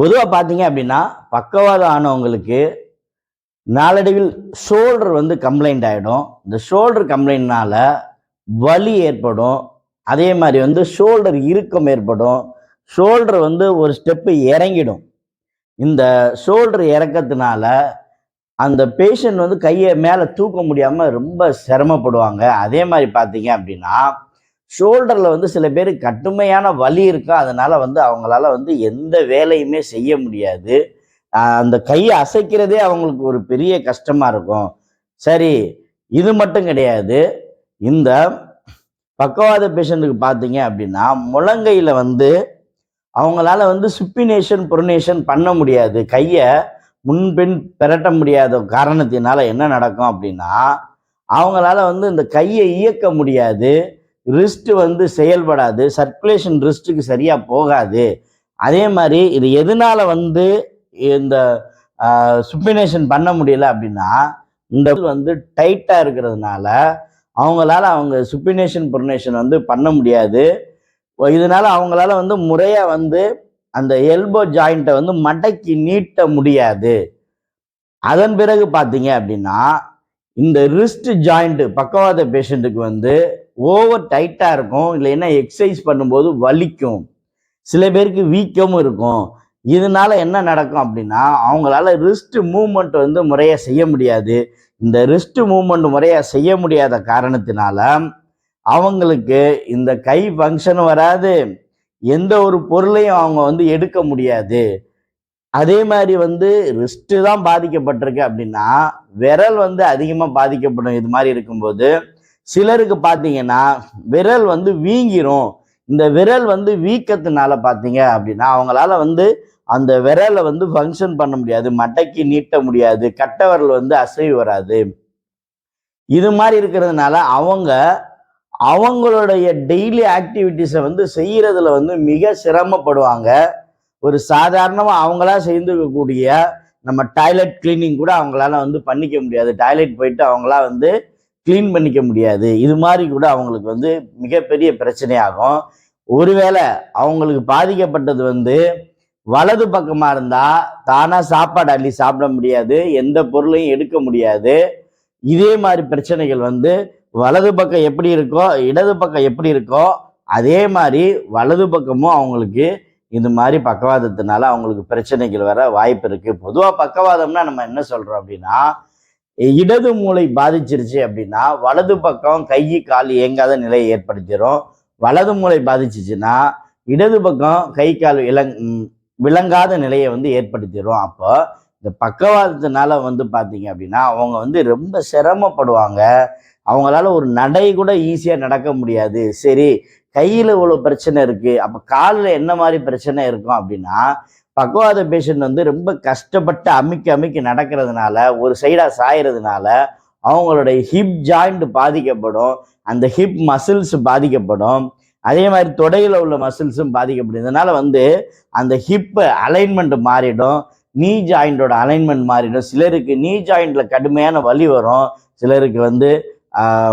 பொதுவா பார்த்தீங்க அப்படின்னா, பக்கவாதம் ஆனவங்களுக்கு நாளடைவில் ஷோல்டர் கம்ப்ளைண்ட் ஆயிடும். இந்த ஷோல்டர் கம்ப்ளைண்ட்னால வலி ஏற்படும். அதே மாரி ஷோல்டர் இறுக்கம் ஏற்படும். ஷோல்டர் ஒரு ஸ்டெப் இறங்கிடும். இந்த ஷோல்டர் இறக்கத்தினால அந்த பேஷண்ட் கைய மேல தூக்க முடியாம ரொம்ப சிரமப்படுவாங்க. அதே மாரி பார்த்தீங்க அப்படின்னா, ஷோல்டர்ல சில பேருக்கு கடுமையான வலி இருக்கும். அதனால அவங்களால எந்த வேலையுமே செய்ய முடியாது. அந்த கைய அசைக்கிறதே அவங்களுக்கு ஒரு பெரிய கஷ்டமா இருக்கும். சரி, இது மட்டும் கிடையாது. இந்த பக்கவாத பேஷண்ட்டுக்கு பார்த்தீங்க அப்படின்னா, முழங்கையில அவங்களால சுப்பினேஷன், புரோனேஷன் பண்ண முடியாது. கைய முன்பின் பெரட்ட முடியாத காரணத்தினால என்ன நடக்கும் அப்படின்னா, அவங்களால இந்த கைய இயக்க முடியாது. ரிஸ்ட் செயல்படாது. சர்க்குலேஷன் ரிஸ்ட்டுக்கு சரியா போகாது. அதே மாரி இது எதனால இந்த சுப்பினேஷன் பண்ண முடியல அப்படின்னா, இந்த டைட்டா இருக்கிறதுனால, அவங்க சுப்பினேஷன், புரோனேஷன் பண்ண முடியாது. இதனால அவங்களால முறையா அந்த எல்போ ஜாயிண்ட்ட மடக்கி நீட்ட முடியாது. அதன் பிறகு பார்த்தீங்க அப்படின்னா, இந்த ரிஸ்ட் ஜாயிண்ட் பக்கவாத பேஷண்ட்டுக்கு ஓவர் டைட்டா இருக்கும். இல்லைன்னா எக்சர்சைஸ் பண்ணும்போது வலிக்கும். சில பேருக்கு வீக்கமும் இருக்கும். இதனால என்ன நடக்கும் அப்படின்னா, அவங்களால ரிஸ்ட் மூவ்மெண்ட் முறையா செய்ய முடியாது. இந்த ரிஸ்ட் மூவ்மெண்ட் முறையா செய்ய முடியாத காரணத்தினால, அவங்களுக்கு இந்த கை ஃபங்க்ஷன் வராது. எந்த ஒரு பொருளையும் அவங்க எடுக்க முடியாது. அதே மாரி ரிஸ்ட் தான் பாதிக்கப்பட்டிருக்கு அப்படின்னா, விரல் அதிகமா பாதிக்கப்படும் இது மாரி இருக்கும்போது. சிலருக்கு பார்த்தீங்கன்னா, விரல் வீங்கிரும். இந்த விரல் வீக்கத்தினால பார்த்தீங்க அப்படின்னா, அவங்களால அந்த விரல ஃபங்க்ஷன் பண்ண முடியாது. மடக்கி நீட்ட முடியாது. கட்டை விரல் அசைவு வராது. இது மாரி இருக்கிறதுனால அவங்களுடைய டெய்லி ஆக்டிவிட்டீஸ செய்யறதுல மிக சிரமப்படுவாங்க. ஒரு சாதாரணமா அவங்களா செய்துக்கக்கூடிய நம்ம டாய்லெட் கிளீனிங் கூட அவங்களால பண்ணிக்க முடியாது. டாய்லெட் போயிட்டு அவங்களா கிளீன் பண்ணிக்க முடியாது. இது மாரி கூட அவங்களுக்கு மிகப்பெரிய பிரச்சனையாகும். ஒருவேளை அவங்களுக்கு பாதிக்கப்பட்டது வலது பக்கமா இருந்தா, தானா சாப்பாடு அள்ளி சாப்பிட முடியாது. எந்த பொருளையும் எடுக்க முடியாது. இதே மாரி பிரச்சனைகள் வலது பக்கம் எப்படி இருக்கோ, இடது பக்கம் எப்படி இருக்கோ, அதே மாரி வலது பக்கமும் அவங்களுக்கு இது மாரி பக்கவாதத்தினால அவங்களுக்கு பிரச்சனைகள் வர வாய்ப்பு இருக்கு. பொதுவா பக்கவாதம்னா நம்ம என்ன சொல்றோம் அப்படின்னா, இடது மூளை பாதிச்சிருச்சு அப்படின்னா, வலது பக்கம் கை, கால் இயங்காத நிலையை ஏற்படுத்திரும். வலது மூளை பாதிச்சுச்சுன்னா, இடது பக்கம் கை, கால் விளங்காத நிலையை ஏற்படுத்திரும். அப்போ இந்த பக்கவாதத்தினால பார்த்தீங்க அப்படின்னா, அவங்க ரொம்ப சிரமப்படுவாங்க. அவங்களால ஒரு நடை கூட ஈஸியா நடக்க முடியாது. சரி, கையில இவ்வளோ பிரச்சனை இருக்கு. அப்ப கால்ல என்ன மாரி பிரச்சனை இருக்கும் அப்படின்னா, பக்கவாத பேஷண்ட் ரொம்ப கஷ்டப்பட்டு அமுக்கி அமுக்கி நடக்கிறதுனால, ஒரு சைடா சாயறதுனால, அவங்களுடைய ஹிப் ஜாயிண்ட் பாதிக்கப்படும். அந்த ஹிப் மசில்ஸ் பாதிக்கப்படும். அதே மாரி தொடையில உள்ள மசில்ஸும் பாதிக்கப்படும். இதனால அந்த ஹிப் அலைன்மெண்ட் மாறிடும். நீ ஜாயிண்டோட அலைன்மெண்ட் மாறிடும். சிலருக்கு நீ ஜாயிண்ட்ல கடுமையான வலி வரும். சிலருக்கு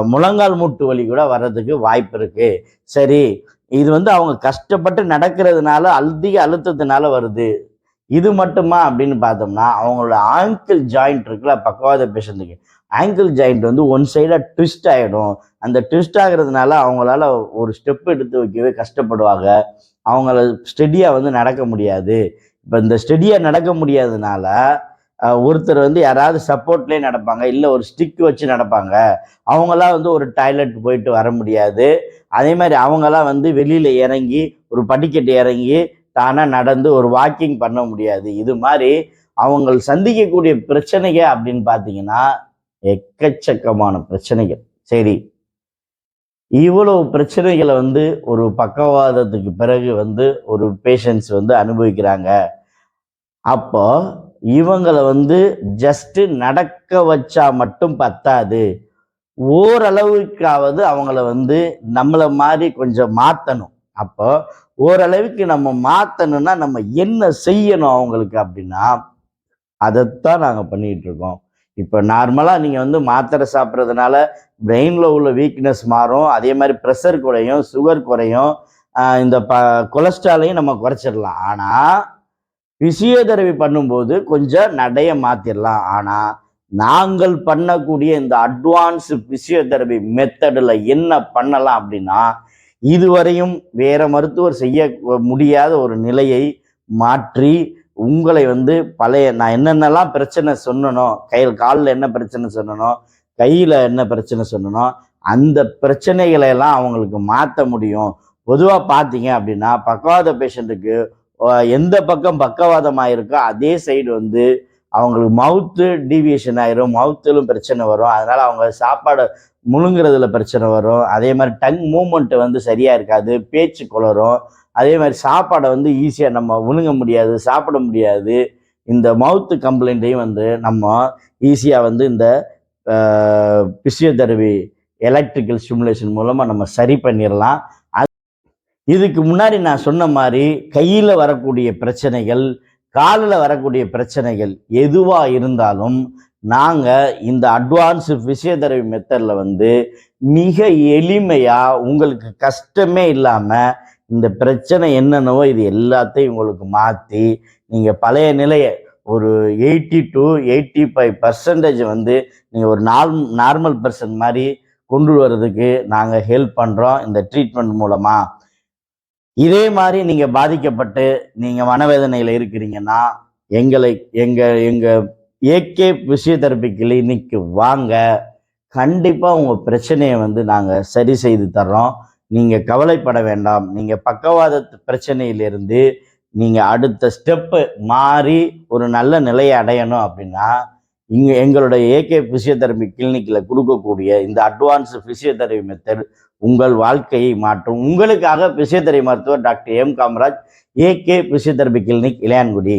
முழங்கால் மூட்டு வலி கூட வர்றதுக்கு வாய்ப்பு இருக்கு. சரி, இது அவங்க கஷ்டப்பட்டு நடக்கிறதுனால அதிக அழுத்தத்தினால வருது. இது மட்டுமா அப்படின்னு பார்த்தோம்னா, அவங்களோட ஆங்கிள் ஜாயிண்ட் இருக்குல்ல பக்கவாத பேஷண்ட்டுக்கு, ஆங்கிள் ஜாயிண்ட் ஒன் சைடா ட்விஸ்ட் ஆயிடும். அந்த ட்விஸ்ட் ஆகுறதுனால அவங்களால ஒரு ஸ்டெப் எடுத்து வைக்கவே கஷ்டப்படுவாங்க. அவங்கள ஸ்டெடியா நடக்க முடியாது. இப்ப இந்த ஸ்டெடியா நடக்க முடியாததுனால, ஒருத்தர் யாராவது சப்போர்ட்லயே நடப்பாங்க. இல்ல ஒரு ஸ்டிக் வச்சு நடப்பாங்க. அவங்களாம் ஒரு டாய்லெட் போயிட்டு வர முடியாது. அதே மாரி அவங்களாம் வெளியில இறங்கி, ஒரு படிக்கட்டு இறங்கி, தானா நடந்து ஒரு வாக்கிங் பண்ண முடியாது. இது மாரி அவங்க சந்திக்கக்கூடிய பிரச்சனைகள் அப்படின்னு பார்த்தீங்கன்னா, எக்கச்சக்கமான பிரச்சனைகள். சரி, இவ்வளவு பிரச்சனைகள ஒரு பக்கவாதத்துக்கு பிறகு ஒரு பேஷண்ட்ஸ் அனுபவிக்கிறாங்க. அப்போ இவங்கள ஜஸ்ட் நடக்க வச்சா மட்டும் பத்தாது. ஓரளவுக்காவது அவங்கள நம்மள மாரி கொஞ்சம் மாத்தணும். அப்போ ஓரளவுக்கு நம்ம மாத்தணும்னா நம்ம என்ன செய்யணும் அவங்களுக்கு அப்படின்னா, அதைத்தான் நாங்க பண்ணிட்டு இருக்கோம். இப்ப நார்மலா நீங்க மாத்திரை சாப்பிட்றதுனால பிரெயின்ல உள்ள வீக்னஸ் மாறும். அதே மாதிரி ப்ரெஷர் குறையும், சுகர் குறையும், இந்த கொலஸ்ட்ராலையும் நம்ம குறைச்சிடலாம். ஆனா பிசியோதெரபி பண்ணும்போது கொஞ்சம் நடைய மாத்திரலாம். ஆனா நாங்கள் பண்ணக்கூடிய இந்த அட்வான்ஸ் பிசியோதெரபி மெத்தடில் என்ன பண்ணலாம் அப்படின்னா, இதுவரையும் வேற மருத்துவர் செய்ய முடியாத ஒரு நிலையை மாற்றி உங்களை வந்து பழைய நான் என்னென்னலாம் பிரச்சனை சொன்னனோ, காலில் என்ன பிரச்சனை சொன்னனோ, கையில் என்ன பிரச்சனை சொன்னனோ, அந்த பிரச்சனைகளை எல்லாம் அவங்களுக்கு மாற்ற முடியும். பொதுவாக பார்த்தீங்க அப்படின்னா, பக்கவாத பேஷண்ட்டுக்கு எந்த பக்கம் பக்கவாதம் ஆயிருக்கோ அதே சைடு வந்து அவங்களுக்கு மவுத்து டீவியேஷன் ஆயிரும், மவுத்திலும் பிரச்சனை வரும். அதனால அவங்க சாப்பாடை முழுங்குறதுல பிரச்சனை வரும். அதே மாதிரி டங் மூமெண்ட் வந்து சரியா இருக்காது, பேச்சு குளரும். அதே மாதிரி சாப்பாடை வந்து ஈஸியாக நம்ம முழுங்க முடியாது, சாப்பிட முடியாது. இந்த மவுத்து கம்ப்ளைண்ட்டையும் வந்து நம்ம ஈஸியாக வந்து இந்த பிசியோதெரபி எலக்ட்ரிக்கல் ஸ்டிமுலேஷன் மூலமாக நம்ம சரி பண்ணிடலாம். இதுக்கு முன்னாடி நான் சொன்ன மாதிரி கையில் வரக்கூடிய பிரச்சனைகள், காலில் வரக்கூடிய பிரச்சனைகள் எதுவாக இருந்தாலும் நாங்கள் இந்த அட்வான்ஸு ஃபிசியோதெரபி மெத்தடில் வந்து மிக எளிமையாக உங்களுக்கு கஷ்டமே இல்லாமல் இந்த பிரச்சனை என்னென்னவோ இது எல்லாத்தையும் உங்களுக்கு மாற்றி நீங்கள் பழைய நிலையை ஒரு 80 to 85% வந்து நீங்கள் ஒரு நார்மல் பர்சன் மாதிரி கொண்டு வர்றதுக்கு நாங்கள் ஹெல்ப் பண்ணுறோம் இந்த ட்ரீட்மெண்ட் மூலமாக. இதே மாதிரி நீங்கள் பாதிக்கப்பட்டு நீங்கள் மனவேதனையில் இருக்கிறீங்கன்னா எங்கள் ஏகே பிசியோதெரபி கிளினிக்கு வாங்க. கண்டிப்பாக உங்கள் பிரச்சனையை வந்து நாங்கள் சரி செய்து தர்றோம். நீங்கள் கவலைப்பட வேண்டாம். நீங்கள் பக்கவாத பிரச்சனையிலிருந்து நீங்கள் அடுத்த ஸ்டெப்பு மாறி ஒரு நல்ல நிலையை அடையணும் அப்படின்னா எங்களுடைய ஏகே பிசியோதெரபி கிளினிக்கில் கொடுக்கக்கூடிய இந்த அட்வான்ஸ் பிசியோதெரபி மெத்தட் உங்கள் வாழ்க்கையை மாற்றும். உங்களுக்காக பிசியோதெரபி மருத்துவர் doctor M Kamaraj, AK physiotherapy clinic, Ilayangudi.